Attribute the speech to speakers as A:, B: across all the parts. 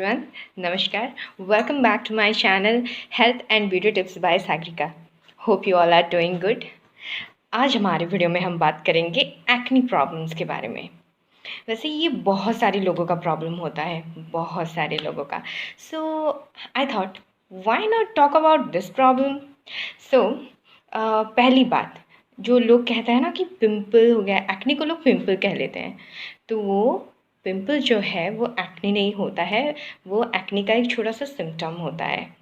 A: everyone. Namaskar. Welcome back to my channel Health and Beauty Tips by Sagrika. Hope you all are doing good. आज हमारे video में हम बात करेंगे acne problems के बारे में। वैसे ये बहुत सारे लोगों का प्रॉब्लम होता है, बहुत सारे लोगों का। So I thought why not talk about this problem. So पहली बात, जो लोग कहते हैं ना कि पिंपल हो गया, एक्ने को लोग पिंपल कह लेते हैं, तो वो पिंपल जो है वो एक्ने नहीं होता है, वो एक्ने का एक छोटा सा सिम्टम होता है।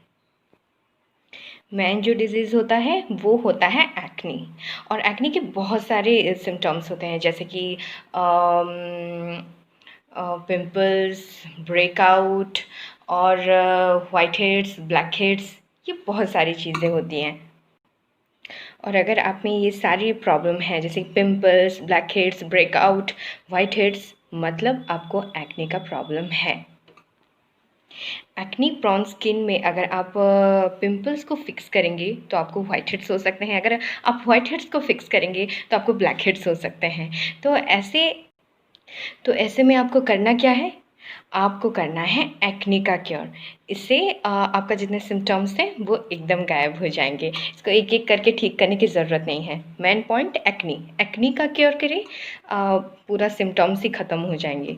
A: मेन जो डिजीज़ होता है वो होता है एक्ने, और एक्ने के बहुत सारे सिम्टम्स होते हैं, जैसे कि पिंपल्स, ब्रेकआउट और वाइट हेड्स, ब्लैक हेड्स, ये बहुत सारी चीज़ें होती हैं। और अगर आप में ये सारी प्रॉब्लम है, जैसे pimples, black heads, breakout, white heads, मतलब आपको एक्ने का प्रॉब्लम है। एक्ने प्रॉन स्किन में अगर आप पिंपल्स को फिक्स करेंगे तो आपको वाइट हेड्स हो सकते हैं, अगर आप वाइट हेड्स को फिक्स करेंगे तो आपको ब्लैक हेड्स हो सकते हैं। तो ऐसे में आपको करना क्या है? आपको करना है एक्ने का क्योर। इससे आपका जितने सिम्टम्स हैं वो एकदम गायब हो जाएंगे। इसको एक एक करके ठीक करने की ज़रूरत नहीं है। मेन पॉइंट एक्ने का क्योर करें, पूरा सिम्टम्स ही ख़त्म हो जाएंगे।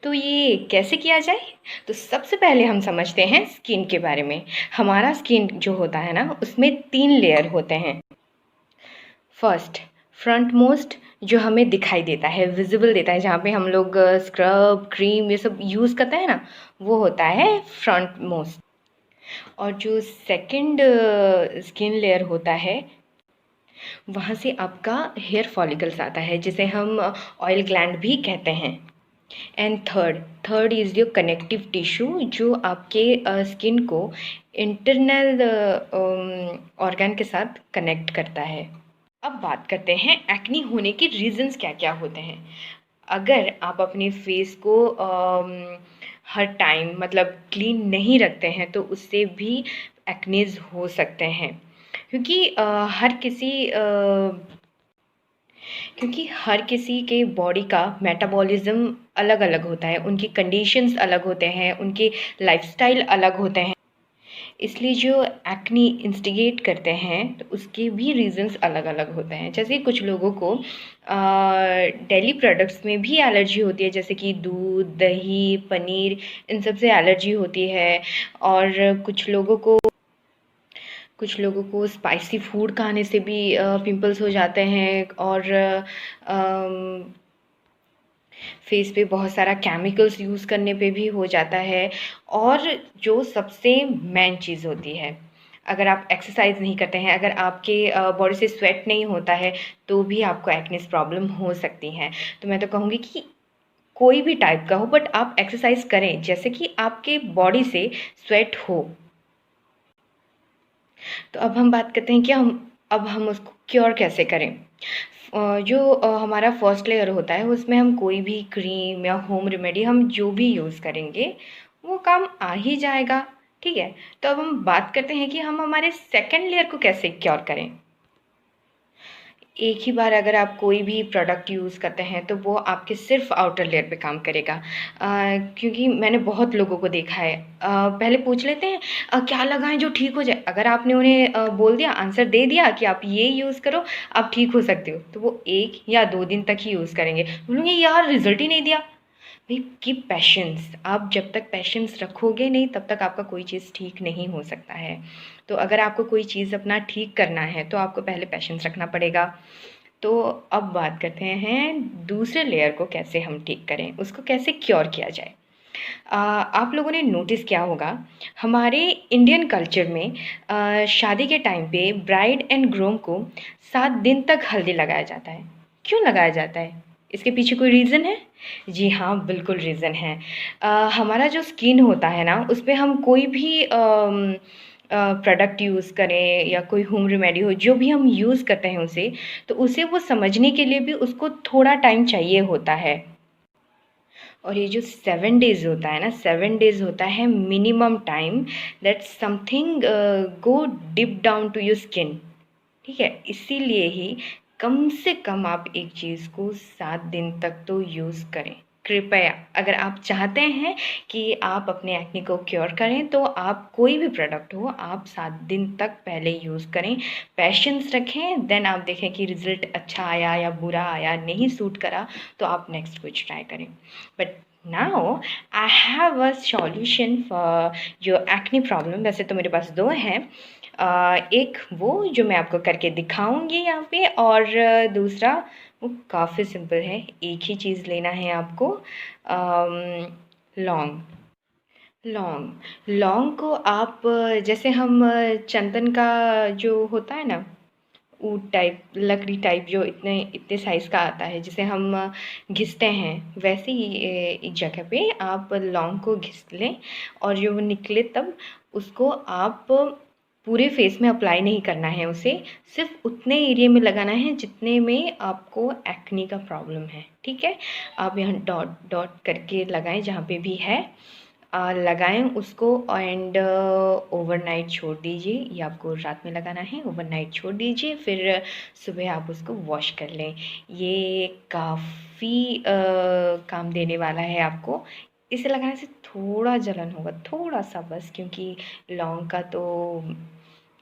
A: तो ये कैसे किया जाए? तो सबसे पहले हम समझते हैं स्किन के बारे में। हमारा स्किन जो होता है ना, उसमें 3 लेयर होते हैं। फर्स्ट, फ्रंट मोस्ट, जो हमें दिखाई देता है, विजिबल देता है, जहाँ पे हम लोग स्क्रब, क्रीम ये सब यूज़ करते हैं ना, वो होता है फ्रंट मोस्ट। और जो सेकंड स्किन लेयर होता है, वहाँ से आपका हेयर फॉलिकल्स आता है, जिसे हम ऑयल ग्लैंड भी कहते हैं। And third is your connective tissue, जो आपके स्किन को इंटरनल ऑर्गन के साथ कनेक्ट करता है। अब बात करते हैं एक्ने होने के रीजंस क्या क्या होते हैं। अगर आप अपने फेस को हर टाइम मतलब क्लीन नहीं रखते हैं तो उससे भी एक्नेज हो सकते हैं, क्योंकि हर किसी के बॉडी का मेटाबॉलिज्म अलग अलग होता है, उनकी कंडीशंस अलग होते हैं, उनके लाइफस्टाइल अलग होते हैं। इसलिए जो एक्ने इंस्टिगेट करते हैं तो उसके भी रीजंस अलग अलग होते हैं। जैसे कुछ लोगों को डेयरी प्रोडक्ट्स में भी एलर्जी होती है, जैसे कि दूध, दही, पनीर, इन सब से एलर्जी होती है। और कुछ लोगों को स्पाइसी फूड खाने से भी पिंपल्स हो जाते हैं, और फेस पे बहुत सारा केमिकल्स यूज़ करने पे भी हो जाता है। और जो सबसे मेन चीज़ होती है, अगर आप एक्सरसाइज नहीं करते हैं, अगर आपके बॉडी से स्वेट नहीं होता है, तो भी आपको एक्नेस प्रॉब्लम हो सकती हैं। तो मैं तो कहूँगी कि कोई भी टाइप का हो, बट आप एक्सरसाइज करें, जैसे कि आपके बॉडी से स्वेट हो। तो अब हम बात करते हैं कि हम उसको क्योर कैसे करें। जो हमारा फर्स्ट लेयर होता है, उसमें हम कोई भी क्रीम या होम रेमेडी हम जो भी यूज़ करेंगे वो काम आ ही जाएगा। ठीक है, तो अब हम बात करते हैं कि हम हमारे सेकंड लेयर को कैसे क्योर करें। एक ही बार अगर आप कोई भी प्रोडक्ट यूज़ करते हैं तो वो आपके सिर्फ आउटर लेयर पे काम करेगा, क्योंकि मैंने बहुत लोगों को देखा है। पहले पूछ लेते हैं क्या लगाएं जो ठीक हो जाए। अगर आपने उन्हें बोल दिया, आंसर दे दिया कि आप ये यूज़ करो आप ठीक हो सकते हो, तो वो 1 या 2 दिन तक ही यूज़ करेंगे। बोलेंगे यार रिजल्ट ही नहीं दिया। भाई कीप पैशंस, आप जब तक पैशंस रखोगे नहीं तब तक आपका कोई चीज़ ठीक नहीं हो सकता है। तो अगर आपको कोई चीज़ अपना ठीक करना है तो आपको पहले पैशंस रखना पड़ेगा। तो अब बात करते हैं दूसरे लेयर को कैसे हम ठीक करें, उसको कैसे क्योर किया जाए। आप लोगों ने नोटिस किया होगा, हमारे इंडियन कल्चर में शादी के टाइम पे ब्राइड एंड ग्रूम को 7 दिन तक हल्दी लगाया जाता है। क्यों लगाया जाता है? इसके पीछे कोई रीज़न है? जी हाँ, बिल्कुल रीज़न है। हमारा जो स्किन होता है ना, उसपे हम कोई भी प्रोडक्ट यूज़ करें या कोई होम रेमेडी हो, जो भी हम यूज़ करते हैं उसे, तो उसे वो समझने के लिए भी उसको थोड़ा टाइम चाहिए होता है। और ये जो 7 डेज़ होता है ना, 7 डेज़ होता है minimum time that something go deep down to your skin. ठीक है, इसीलिए ही कम से कम आप एक चीज़ को 7 दिन तक तो यूज़ करें। कृपया अगर आप चाहते हैं कि आप अपने एक्ने को क्योर करें तो आप कोई भी प्रोडक्ट हो आप 7 दिन तक पहले यूज़ करें, पेशेंस रखें, देन आप देखें कि रिज़ल्ट अच्छा आया या बुरा आया, नहीं सूट करा तो आप नेक्स्ट कुछ ट्राई करें। But now I have a solution for your acne problem. वैसे तो मेरे पास 2 हैं। एक वो जो मैं आपको करके दिखाऊंगी यहाँ पे, और दूसरा वो काफ़ी सिंपल है। एक ही चीज़ लेना है आपको, लौंग। लौंग लौंग को आप जैसे हम चंदन का जो होता है ना, ऊद टाइप लकड़ी टाइप जो इतने इतने साइज़ का आता है जिसे हम घिसते हैं, वैसे ही एक जगह पे आप लौंग को घिस लें और जो वो निकले तब उसको आप पूरे फेस में अप्लाई नहीं करना है, उसे सिर्फ उतने एरिया में लगाना है जितने में आपको एक्ने का प्रॉब्लम है। ठीक है, आप यहाँ डॉट डॉट करके लगाएं जहाँ पे भी है, लगाएं उसको एंड ओवरनाइट छोड़ दीजिए। ये आपको रात में लगाना है, ओवरनाइट छोड़ दीजिए, फिर सुबह आप उसको वॉश कर लें। ये काफ़ी काम देने वाला है आपको। इसे लगाने से थोड़ा जलन होगा, थोड़ा सा बस, क्योंकि लौंग का तो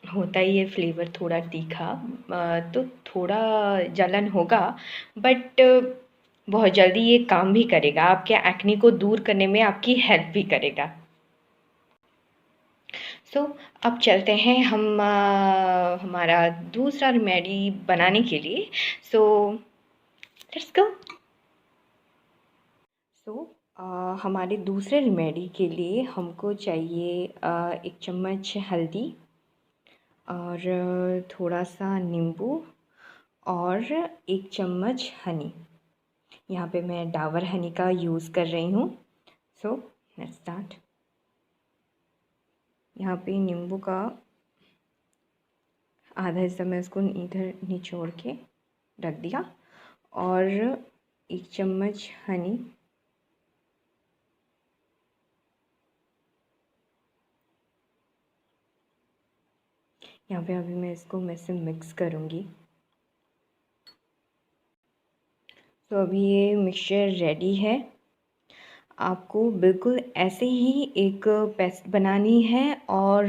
A: होता ही है फ्लेवर थोड़ा तीखा, तो थोड़ा जलन होगा, बट बहुत जल्दी ये काम भी करेगा, आपके एक्ने को दूर करने में आपकी हेल्प भी करेगा। सो अब चलते हैं हम हमारा दूसरा रेमेडी बनाने के लिए। So let's go. सो हमारे दूसरे रेमेडी के लिए हमको चाहिए 1 चम्मच हल्दी और थोड़ा सा नींबू और 1 चम्मच हनी। यहाँ पे मैं डाबर हनी का यूज़ कर रही हूँ। So let's start. यहाँ पे नींबू का आधा हिस्सा मैं उसको इधर निचोड़ के रख दिया और 1 चम्मच हनी, यहाँ पे अभी मैं इसको से मिक्स करूँगी। तो अभी ये मिक्सचर रेडी है। आपको बिल्कुल ऐसे ही एक पेस्ट बनानी है और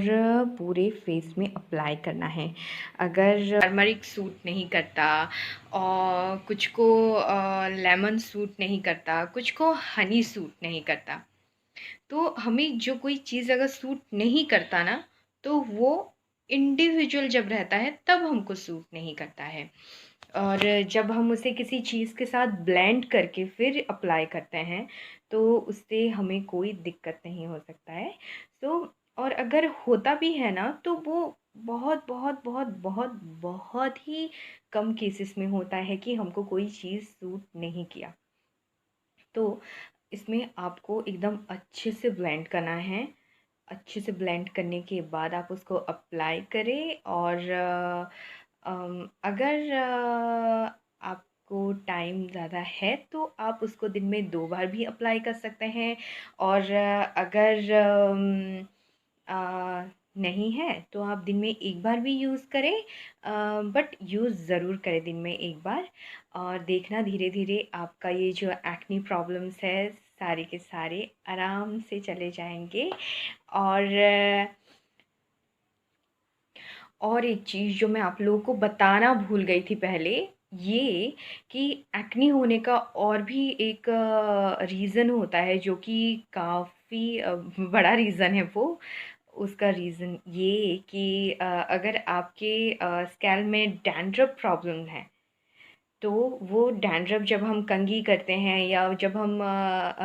A: पूरे फेस में अप्लाई करना है। अगर टर्मरिक सूट नहीं करता और कुछ को लेमन सूट नहीं करता, कुछ को हनी सूट नहीं करता, तो हमें जो कोई चीज़ अगर सूट नहीं करता ना, तो वो इंडिविजुअल जब रहता है तब हमको सूट नहीं करता है। और जब हम उसे किसी चीज़ के साथ ब्लेंड करके फिर अप्लाई करते हैं तो उससे हमें कोई दिक्कत नहीं हो सकता है। तो और अगर होता भी है ना तो वो बहुत बहुत बहुत बहुत बहुत ही कम केसेस में होता है कि हमको कोई चीज़ सूट नहीं किया। तो इसमें आपको एकदम अच्छे से ब्लेंड करना है। अच्छे से ब्लेंड करने के बाद आप उसको अप्लाई करें और अगर आपको टाइम ज़्यादा है तो आप उसको दिन में 2 बार भी अप्लाई कर सकते हैं, और अगर नहीं है तो आप दिन में 1 बार भी यूज़ करें, बट यूज़ ज़रूर करें दिन में 1 बार। और देखना धीरे धीरे आपका ये जो एक्ने प्रॉब्लम्स है सारे के सारे आराम से चले जाएंगे। और एक चीज़ जो मैं आप लोगों को बताना भूल गई थी पहले, ये कि एक्ने होने का और भी एक रीज़न होता है जो कि काफ़ी बड़ा रीज़न है वो। उसका रीज़न ये कि अगर आपके स्कैल्प में डैंड्रफ प्रॉब्लम है तो वो डैंड्रफ जब हम कंघी करते हैं या जब हम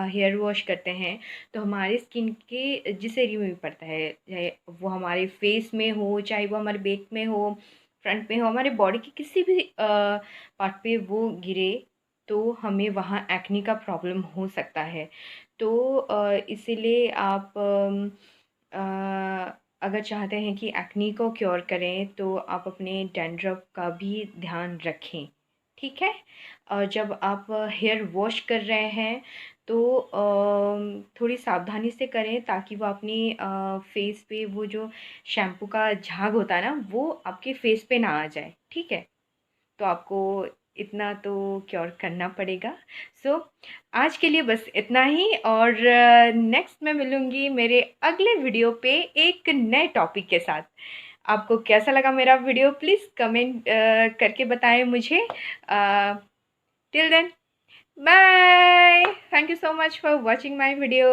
A: हेयर वॉश करते हैं तो हमारे स्किन के जिस एरिया में भी पड़ता है, चाहे वो हमारे फेस में हो, चाहे वो हमारे बैक में हो, फ्रंट में हो, हमारे बॉडी के किसी भी पार्ट पे वो गिरे तो हमें वहाँ एक्ने का प्रॉब्लम हो सकता है। तो इसीलिए आप अगर चाहते हैं कि एक्ने को क्योर करें तो आप अपने डैंड्रफ का भी ध्यान रखें। ठीक है, और जब आप हेयर वॉश कर रहे हैं तो थोड़ी सावधानी से करें ताकि वो अपनी फेस पे वो जो शैम्पू का झाग होता है ना वो आपके फेस पे ना आ जाए। ठीक है, तो आपको इतना तो क्योर करना पड़ेगा। सो आज के लिए बस इतना ही, और नेक्स्ट मैं मिलूँगी मेरे अगले वीडियो पे एक नए टॉपिक के साथ। आपको कैसा लगा मेरा वीडियो, प्लीज़ कमेंट करके बताएं मुझे। Till then, bye, thank you so much for watching my video.